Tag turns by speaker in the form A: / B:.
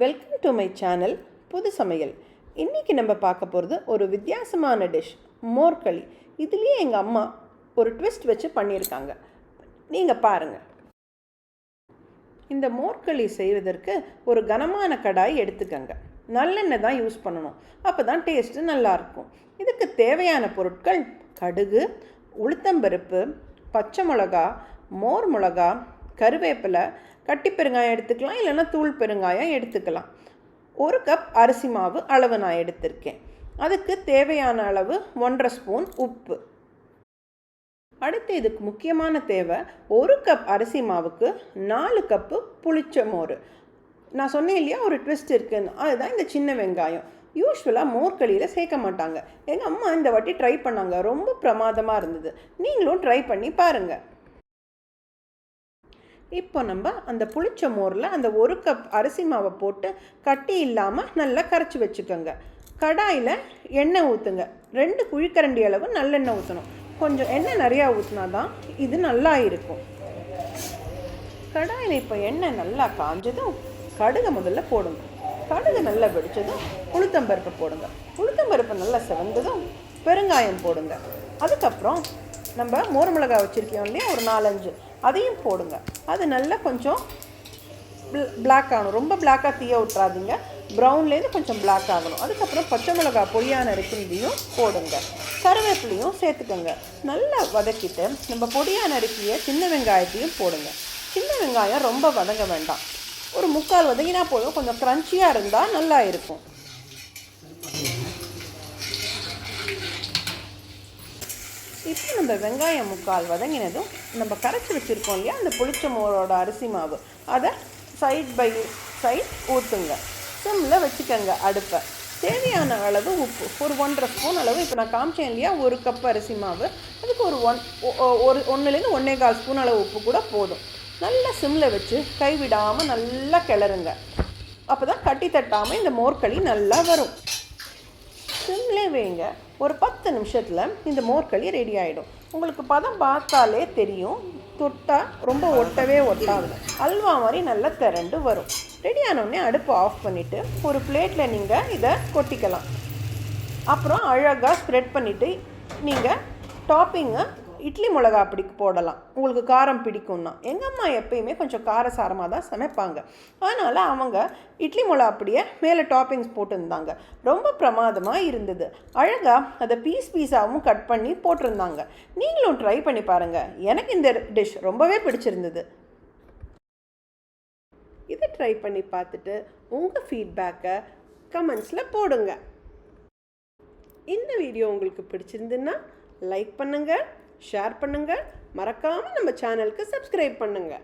A: Welcome to my channel புது சமையல். இன்றைக்கி நம்ம பார்க்க போகிறது ஒரு வித்தியாசமான டிஷ், மோர்களி. இதுலேயே எங்கள் அம்மா ஒரு ட்விஸ்ட் வச்சு பண்ணியிருக்காங்க. நீங்கள் பாருங்கள். இந்த மோர்களி செய்வதற்கு ஒரு கனமான கடாய் எடுத்துக்கங்க. நல்லெண்ணெய் தான் யூஸ் பண்ணணும், அப்போ தான் டேஸ்ட்டு நல்லாயிருக்கும். இதுக்கு தேவையான பொருட்கள்: கடுகு, உளுத்தம்பருப்பு, பச்சை மிளகா, மோர் மிளகா, கருவேப்பிலை, கட்டி பெருங்காயம் எடுத்துக்கலாம், இல்லைன்னா தூள் பெருங்காயம் எடுத்துக்கலாம். 1 கப் அரிசி மாவு அளவு நான் எடுத்திருக்கேன். அதுக்கு தேவையான அளவு 1.5 ஸ்பூன் உப்பு. அடுத்து இதுக்கு முக்கியமான தேவை, 1 கப் அரிசி மாவுக்கு 4 கப்பு புளிச்ச மோர். நான் சொன்னேன் இல்லையா ஒரு ட்விஸ்ட் இருக்குன்னு, அதுதான் இந்த சின்ன வெங்காயம். யூஸ்வலாக மோர்களியில் சேர்க்க மாட்டாங்க. எங்கள் அம்மா இந்த வாட்டி ட்ரை பண்ணாங்க, ரொம்ப பிரமாதமாக இருந்தது. நீங்களும் ட்ரை பண்ணி பாருங்கள். இப்போ நம்ம அந்த புளிச்ச மோரில் அந்த 1 கப் அரிசி மாவை போட்டு கட்டி இல்லாமல் நல்லா கரைச்சி வச்சுக்கோங்க. கடாயில் எண்ணெய் ஊற்றுங்க. 2 குழிக்கரண்டி அளவு நல்லெண்ணெய் ஊற்றணும். கொஞ்சம் எண்ணெய் நிறையா ஊற்றினா தான் இது நல்லா இருக்கும். கடாயில் இப்போ எண்ணெய் நல்லா காஞ்சதும் கடுகை முதல்ல போடுங்க. கடுகு நல்லா வெடித்ததும் உளுத்தம்பருப்பு போடுங்க. உளுத்தம்பருப்பு நல்லா செவந்ததும் பெருங்காயம் போடுங்க. அதுக்கப்புறம் நம்ம மோர் மிளகாய் வச்சுருக்கோம் இல்லையா, ஒரு 4-5, அதையும் போடுங்க. அது நல்லா கொஞ்சம் பிளாக் ஆகணும். ரொம்ப பிளாக்காக தீய விட்றாதீங்க. ப்ரௌன்லேருந்து கொஞ்சம் பிளாக் ஆகணும். அதுக்கப்புறம் பச்சை மிளகாய் பொடியான நறுக்கியதையும் போடுங்க. கருவேப்பிலையும் சேர்த்துக்கோங்க. நல்லா வதக்கிட்டு நம்ம பொடியான நறுக்கிய சின்ன வெங்காயத்தையும் போடுங்க. சின்ன வெங்காயம் ரொம்ப வதங்க வேண்டாம், ஒரு 3/4 வதங்கினா போதும். கொஞ்சம் க்ரன்ச்சியாக இருந்தால் நல்லா இருக்கும். இப்போ நம்ம வெங்காயம் 3/4 வதங்கினதும் நம்ம கரைச்சி வச்சுருக்கோம் இல்லையா அந்த புளிச்ச மோரோட அரிசி மாவு, அதை சைட் பை சைட் ஊற்றுங்க. சிம்மில் வச்சுக்கோங்க அடுப்பை. தேவையான அளவு உப்பு, ஒரு 1.5 ஸ்பூன் அளவு. இப்போ நான் காமிச்சேன் இல்லையா 1 கப் அரிசி மாவு, அதுக்கு ஒரு 1லேருந்து 1.25 ஸ்பூன் அளவு உப்பு கூட போதும். நல்லா சிம்மில் வச்சு கைவிடாமல் நல்லா கிளறுங்க. அப்போ தான் கட்டி தட்டாமல் இந்த மோர்களி நல்லா வரும். சிம்லே வைங்க. ஒரு 10 நிமிஷத்தில் இந்த மோர்களி ரெடி ஆகிடும். உங்களுக்கு பதம் பார்த்தாலே தெரியும், தொட்டால் ரொம்ப ஒட்டவே ஒட்டாது, அல்வா மாதிரி நல்லா திரண்டு வரும். ரெடி ஆனோடனே அடுப்பு ஆஃப் பண்ணிவிட்டு ஒரு பிளேட்டில் நீங்கள் இதை கொட்டிக்கலாம். அப்புறம் அழகாக ஸ்ப்ரெட் பண்ணிவிட்டு நீங்கள் டாப்பிங்கை இட்லி மிளகா அப்படி போடலாம். உங்களுக்கு காரம் பிடிக்கும்னா. எங்கள் அம்மா எப்பயுமே கொஞ்சம் காரசாரமாக தான் சமைப்பாங்க. அதனால் அவங்க இட்லி மிளகா அப்படியே மேலே டாப்பிங்ஸ் போட்டிருந்தாங்க. ரொம்ப பிரமாதமாக இருந்தது. அழகாக அதை பீஸாகவும் கட் பண்ணி போட்டிருந்தாங்க. நீங்களும் ட்ரை பண்ணி பாருங்கள். எனக்கு இந்த டிஷ் ரொம்பவே பிடிச்சிருந்தது. இதை ட்ரை பண்ணி பார்த்துட்டு உங்கள் ஃபீட்பேக்கை கமெண்ட்ஸில் போடுங்க. இந்த வீடியோ உங்களுக்கு பிடிச்சிருந்துன்னா லைக் பண்ணுங்கள், ஷேர் பண்ணுங்கள், மறக்காமல் நம்ம சேனலுக்கு சப்ஸ்கிரைப் பண்ணுங்கள்.